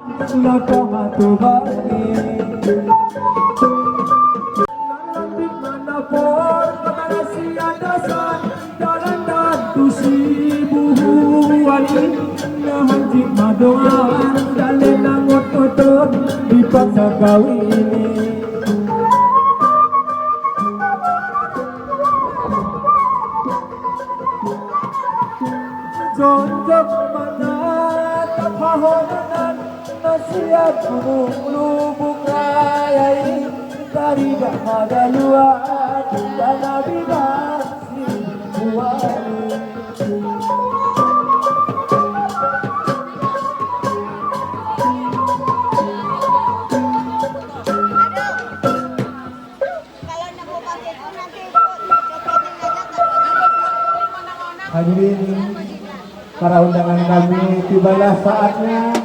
Nakamatubali Nalantik manapun Kamarasiadasan Dalandan tusibuhuan Nahanjit madoan Dalin nangot utut Dipaksa kawini Jonjok mana tapahonan Nasihat gunung lubuk rayai Dari bahada luar Dan nabi nasi buani Hadirin para undangan kami, tibalah saatnya